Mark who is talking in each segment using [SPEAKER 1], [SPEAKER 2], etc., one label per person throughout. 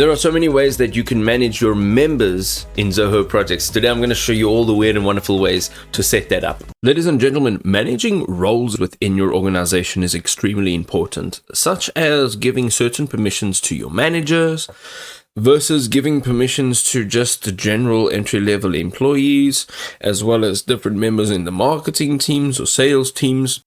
[SPEAKER 1] There are so many ways that you can manage your members in Zoho Projects. Today I'm going to show you all the weird and wonderful ways to set that up. Ladies and gentlemen, managing roles within your organization is extremely important, such as giving certain permissions to your managers versus giving permissions to just the general entry-level employees, as well as different members in the marketing teams or sales teams.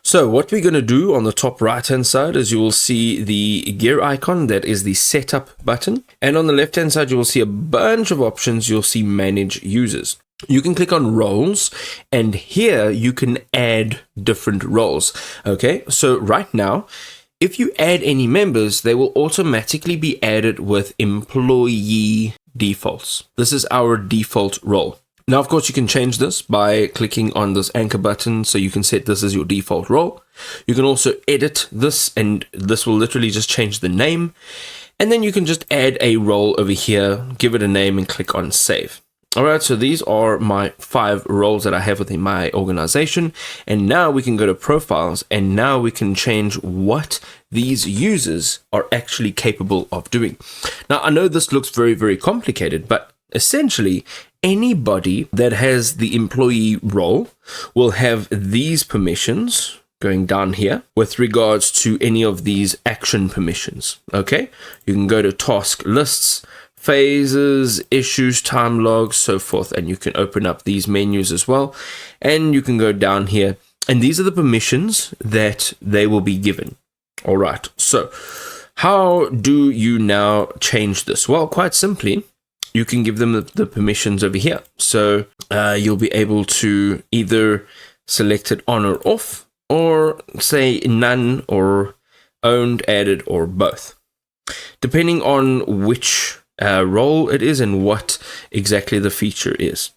[SPEAKER 1] So what we're going to do on the top right hand side is you will see the gear icon, that is the setup button, and on the left hand side you will see a bunch of options. You'll see manage users. You can click on roles, and here you can add different roles. Okay, so right now if you add any members, they will automatically be added with employee defaults. This is our default role. Now, of course, you can change this by clicking on this anchor button, so you can set this as your default role. You can also edit this, and this will literally just change the name. And then you can just add a role over here, give it a name, and click on save. All right, so these are my 5 roles that I have within my organization. And now we can go to profiles, and now we can change what these users are actually capable of doing. Now, I know this looks very, very complicated, but essentially, anybody that has the employee role will have these permissions going down here with regards to any of these action permissions. Okay, you can go to task lists, phases, issues, time logs, so forth, and you can open up these menus as well. And you can go down here, and these are the permissions that they will be given. All right, so how do you now change this? Well, quite simply, you can give them the permissions over here. So you'll be able to either select it on or off, or say none, or owned, added, or both, depending on which role it is and what exactly the feature is.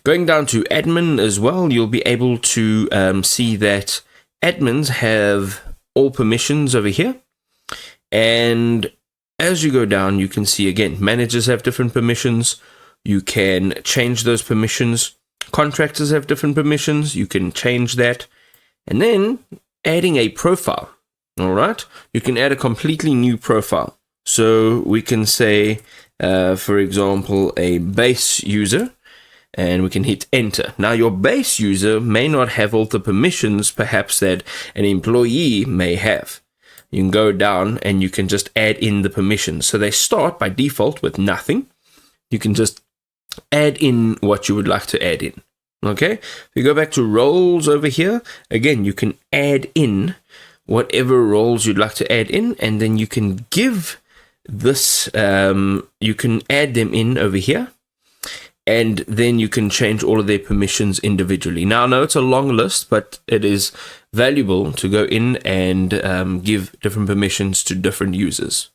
[SPEAKER 1] Going down to admin as well, you'll be able to see that admins have all permissions over here. And as you go down, you can see again, managers have different permissions. You can change those permissions. Contractors have different permissions. You can change that. And then adding a profile. All right. You can add a completely new profile. So we can say, for example, a base user, and we can hit enter. Now your base user may not have all the permissions perhaps that an employee may have. You can go down and you can just add in the permissions. So they start by default with nothing. You can just add in what you would like to add in. Okay. If you go back to roles over here, again, you can add in whatever roles you'd like to add in, and then you can give this, you can add them in over here, and then you can change all of their permissions individually. Now, I know it's a long list, but it is valuable to go in and give different permissions to different users.